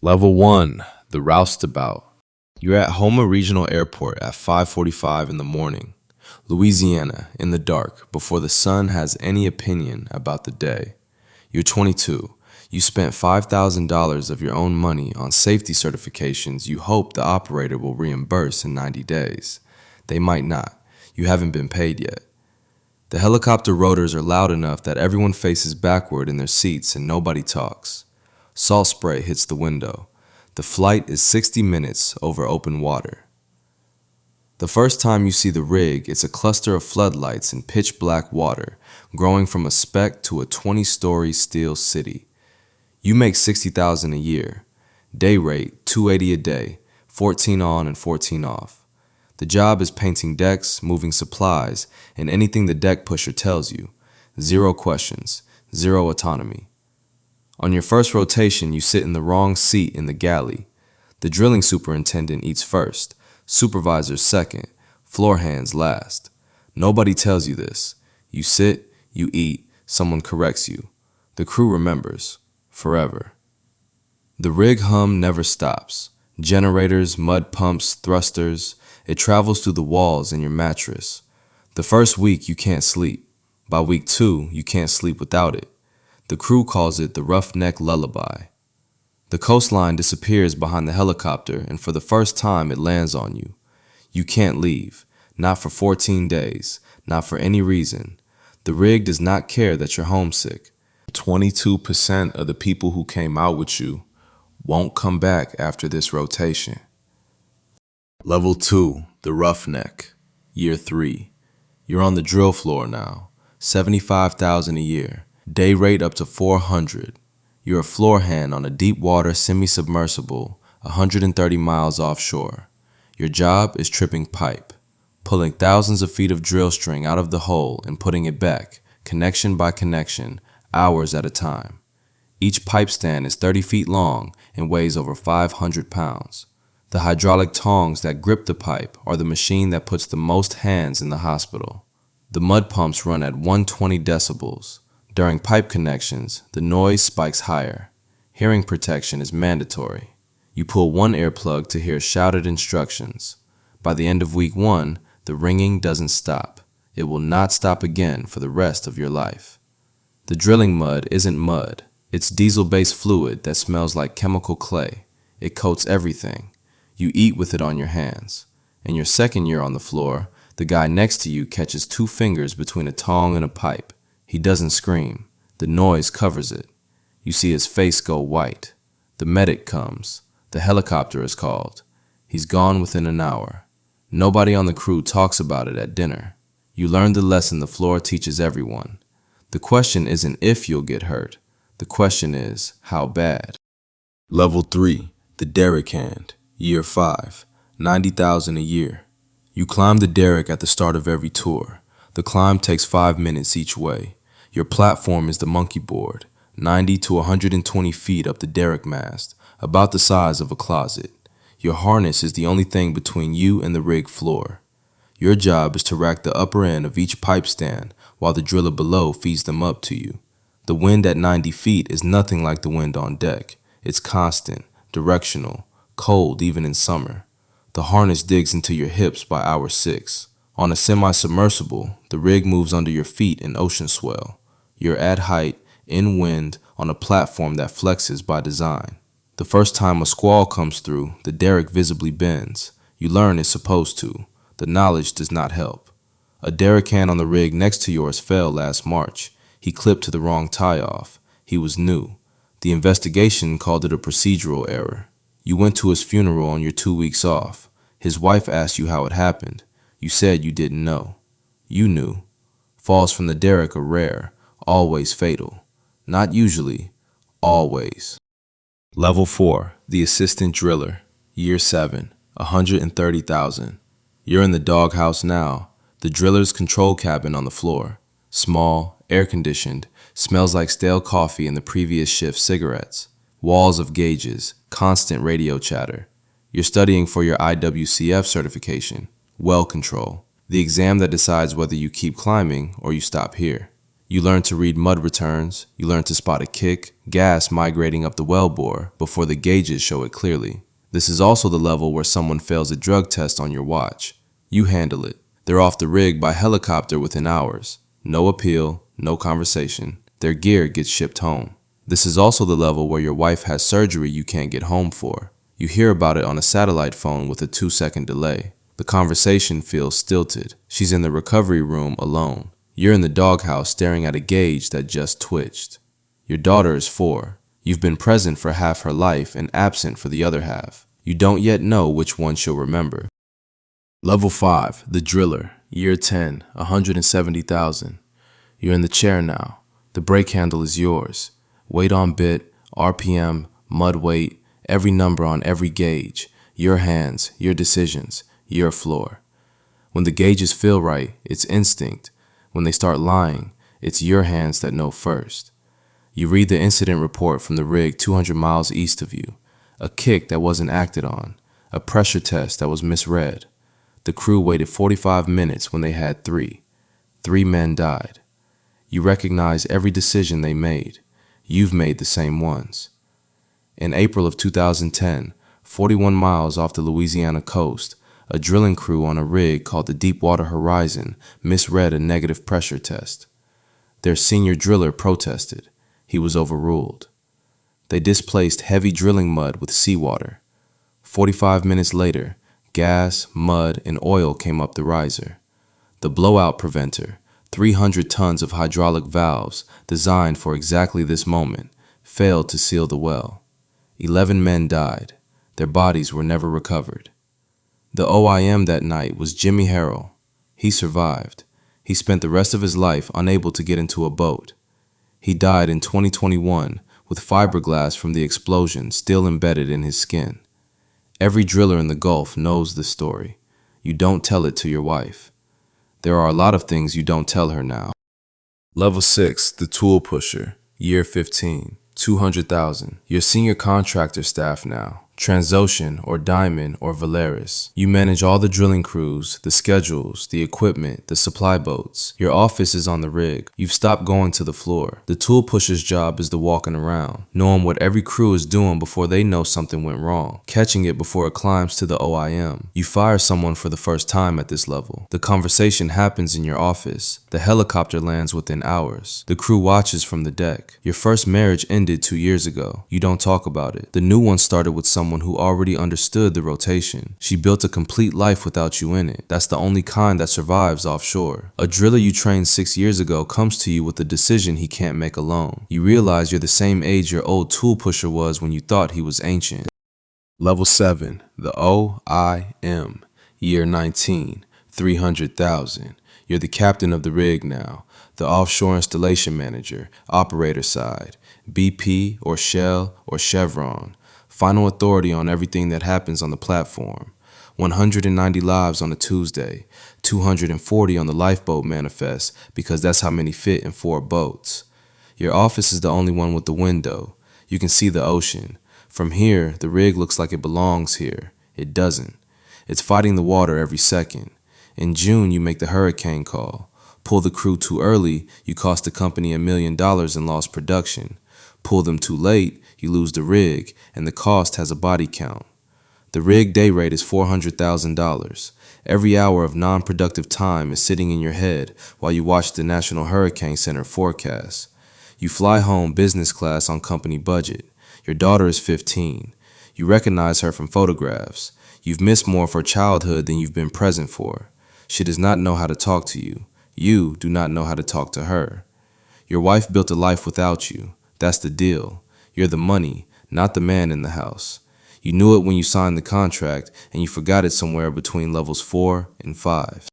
Level 1, the Roustabout. You're at Houma Regional Airport at 5:45 in the morning, Louisiana, in the dark, before the sun has any opinion about the day. You're 22. You spent $5,000 of your own money on safety certifications you hope the operator will reimburse in 90 days. They might not. You haven't been paid yet. The helicopter rotors are loud enough that everyone faces backward in their seats and nobody talks. Salt spray hits the window. The flight is 60 minutes over open water. The first time you see the rig, it's a cluster of floodlights in pitch black water, growing from a speck to a 20-story steel city. You make $60,000 a year. Day rate, $280 a day, 14 on and 14 off. The job is painting decks, moving supplies, and anything the deck pusher tells you. Zero questions, zero autonomy. On your first rotation, you sit in the wrong seat in the galley. The drilling superintendent eats first, supervisors second, floor hands last. Nobody tells you this. You sit, you eat, someone corrects you. The crew remembers, forever. The rig hum never stops. Generators, mud pumps, thrusters. It travels through the walls in your mattress. The first week you can't sleep. By week 2, you can't sleep without it. The crew calls it the Roughneck lullaby. The coastline disappears behind the helicopter, and for the first time it lands on you. You can't leave, not for 14 days, not for any reason. The rig does not care that you're homesick. 22% of the people who came out with you won't come back after this rotation. Level 2, the Roughneck, Year 3. You're on the drill floor now, $75,000 a year. Day rate up to $400. You're a floor hand on a deep-water semi-submersible 130 miles offshore. Your job is tripping pipe, pulling thousands of feet of drill string out of the hole and putting it back, connection by connection, hours at a time. Each pipe stand is 30 feet long and weighs over 500 pounds. The hydraulic tongs that grip the pipe are the machine that puts the most hands in the hospital. The mud pumps run at 120 decibels. During pipe connections, the noise spikes higher. Hearing protection is mandatory. You pull one earplug to hear shouted instructions. By the end of week 1, the ringing doesn't stop. It will not stop again for the rest of your life. The drilling mud isn't mud. It's diesel-based fluid that smells like chemical clay. It coats everything. You eat with it on your hands. In your second year on the floor, the guy next to you catches 2 fingers between a tong and a pipe. He doesn't scream. The noise covers it. You see his face go white. The medic comes. The helicopter is called. He's gone within an hour. Nobody on the crew talks about it at dinner. You learn the lesson the floor teaches everyone. The question isn't if you'll get hurt. The question is, how bad? Level 3, the Derrickhand, Year 5, $90,000 a year. You climb the derrick at the start of every tour. The climb takes 5 minutes each way. Your platform is the monkey board, 90 to 120 feet up the derrick mast, about the size of a closet. Your harness is the only thing between you and the rig floor. Your job is to rack the upper end of each pipe stand while the driller below feeds them up to you. The wind at 90 feet is nothing like the wind on deck. It's constant, directional, cold even in summer. The harness digs into your hips by hour 6. On a semi-submersible, the rig moves under your feet in ocean swell. You're at height, in wind, on a platform that flexes by design. The first time a squall comes through, the derrick visibly bends. You learn it's supposed to. The knowledge does not help. A derrickhand on the rig next to yours fell last March. He clipped to the wrong tie-off. He was new. The investigation called it a procedural error. You went to his funeral on your 2 weeks off. His wife asked you how it happened. You said you didn't know. You knew. Falls from the derrick are rare, always fatal. Not usually, always. Level 4, the Assistant Driller, Year 7, $130,000. You're in the doghouse now, the driller's control cabin on the floor. Small, air-conditioned, smells like stale coffee and the previous shift's cigarettes. Walls of gauges, constant radio chatter. You're studying for your IWCF certification. Well control, the exam that decides whether you keep climbing or you stop here. You learn to read mud returns, you learn to spot a kick, gas migrating up the wellbore before the gauges show it clearly. This is also the level where someone fails a drug test on your watch. You handle it. They're off the rig by helicopter within hours. No appeal, no conversation. Their gear gets shipped home. This is also the level where your wife has surgery you can't get home for. You hear about it on a satellite phone with a 2-second delay. The conversation feels stilted. She's in the recovery room alone. You're in the doghouse staring at a gauge that just twitched. Your daughter is 4. You've been present for half her life and absent for the other half. You don't yet know which one she'll remember. Level 5, the driller, year 10, 170,000. You're in the chair now. The brake handle is yours. Weight on bit, RPM, mud weight, every number on every gauge. Your hands, your decisions, your floor. When the gauges feel right, it's instinct. When they start lying, it's your hands that know first. You read the incident report from the rig 200 miles east of you. A kick that wasn't acted on. A pressure test that was misread. The crew waited 45 minutes when they had 3. 3 men died. You recognize every decision they made. You've made the same ones. In April of 2010, 41 miles off the Louisiana coast, a drilling crew on a rig called the Deepwater Horizon misread a negative pressure test. Their senior driller protested. He was overruled. They displaced heavy drilling mud with seawater. 45 minutes later, gas, mud, and oil came up the riser. The blowout preventer, 300 tons of hydraulic valves designed for exactly this moment, failed to seal the well. 11 men died. Their bodies were never recovered. The OIM that night was Jimmy Harrell. He survived. He spent the rest of his life unable to get into a boat. He died in 2021 with fiberglass from the explosion still embedded in his skin. Every driller in the Gulf knows this story. You don't tell it to your wife. There are a lot of things you don't tell her now. Level 6, the Toolpusher, year 15, 200,000. Your senior contractor staff now. Transocean or Diamond or Valaris. You manage all the drilling crews, the schedules, the equipment, the supply boats. Your office is on the rig. You've stopped going to the floor. The tool pusher's job is the walking around, knowing what every crew is doing before they know something went wrong, catching it before it climbs to the OIM. You fire someone for the first time at this level. The conversation happens in your office. The helicopter lands within hours. The crew watches from the deck. Your first marriage ended 2 years ago. You don't talk about it. The new one started with someone who already understood the rotation. She built a complete life without you in it. That's the only kind that survives offshore. A driller you trained 6 years ago comes to you with a decision he can't make alone. You realize you're the same age your old tool pusher was when you thought he was ancient. Level 7, the OIM, year 19, 300,000. You're the captain of the rig now, the offshore installation manager, operator side, BP or Shell or Chevron. Final authority on everything that happens on the platform. 190 lives on a Tuesday, 240 on the lifeboat manifest because that's how many fit in 4 boats. Your office is the only one with the window. You can see the ocean. From here, the rig looks like it belongs here. It doesn't. It's fighting the water every second. In June, you make the hurricane call. Pull the crew too early, you cost the company $1 million in lost production. Pull them too late, you lose the rig, and the cost has a body count. The rig day rate is $400,000. Every hour of non-productive time is sitting in your head while you watch the National Hurricane Center forecast. You fly home business class on company budget. Your daughter is 15. You recognize her from photographs. You've missed more of her childhood than you've been present for. She does not know how to talk to you. You do not know how to talk to her. Your wife built a life without you. That's the deal. You're the money, not the man in the house. You knew it when you signed the contract, and you forgot it somewhere between levels 4 and 5.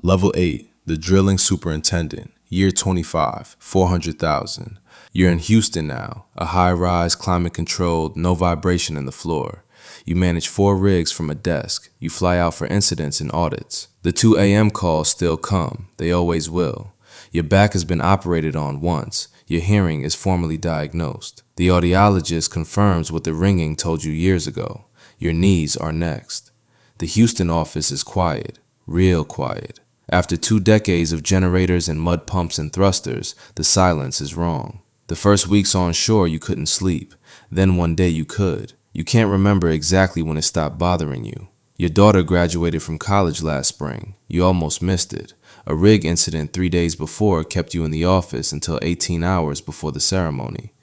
Level 8, the drilling superintendent, year 25, 400,000. You're in Houston now, a high-rise, climate-controlled, no vibration in the floor. You manage 4 rigs from a desk. You fly out for incidents and audits. The 2 a.m. calls still come. They always will. Your back has been operated on once. Your hearing is formally diagnosed. The audiologist confirms what the ringing told you years ago. Your knees are next. The Houston office is quiet, real quiet. After 2 decades of generators and mud pumps and thrusters, the silence is wrong. The first weeks on shore you couldn't sleep. Then one day you could. You can't remember exactly when it stopped bothering you. Your daughter graduated from college last spring. You almost missed it. A rig incident 3 days before kept you in the office until 18 hours before the ceremony.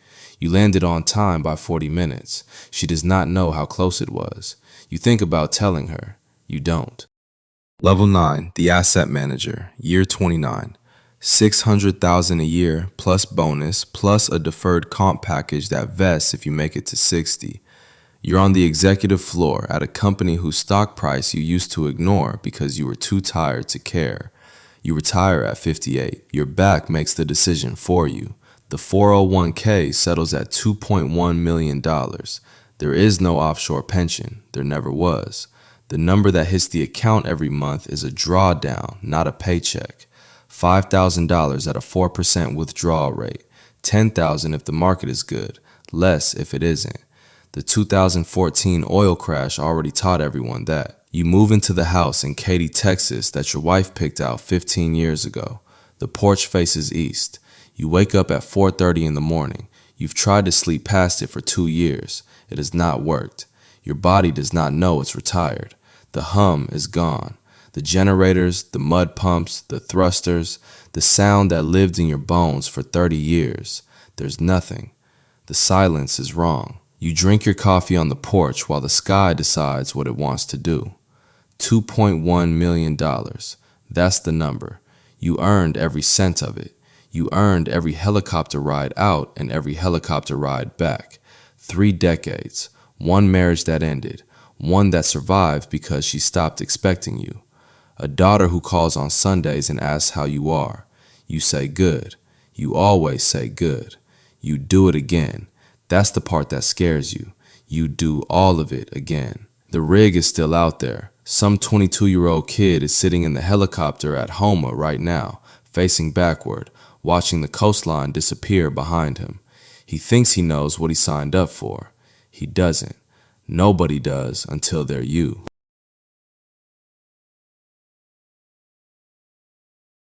You landed on time by 40 minutes. She does not know how close it was. You think about telling her. You don't. Level 9, the Asset Manager, Year 29. $600,000 a year, plus bonus, plus a deferred comp package that vests if you make it to 60. You're on the executive floor at a company whose stock price you used to ignore because you were too tired to care. You retire at 58. Your back makes the decision for you. The 401k settles at $2.1 million. There is no offshore pension. There never was. The number that hits the account every month is a drawdown, not a paycheck. $5,000 at a 4% withdrawal rate. $10,000 if the market is good. Less if it isn't. The 2014 oil crash already taught everyone that. You move into the house in Katy, Texas that your wife picked out 15 years ago. The porch faces east. You wake up at 4:30 in the morning. You've tried to sleep past it for 2 years. It has not worked. Your body does not know it's retired. The hum is gone. The generators, the mud pumps, the thrusters, the sound that lived in your bones for 30 years. There's nothing. The silence is wrong. You drink your coffee on the porch while the sky decides what it wants to do. $2.1 million. That's the number. You earned every cent of it. You earned every helicopter ride out and every helicopter ride back. 3 decades. 1 marriage that ended. 1 that survived because she stopped expecting you. A daughter who calls on Sundays and asks how you are. You say good. You always say good. You do it again. That's the part that scares you. You do all of it again. The rig is still out there. Some 22-year-old kid is sitting in the helicopter at Houma right now, facing backward, watching the coastline disappear behind him. He thinks he knows what he signed up for. He doesn't. Nobody does until they're you.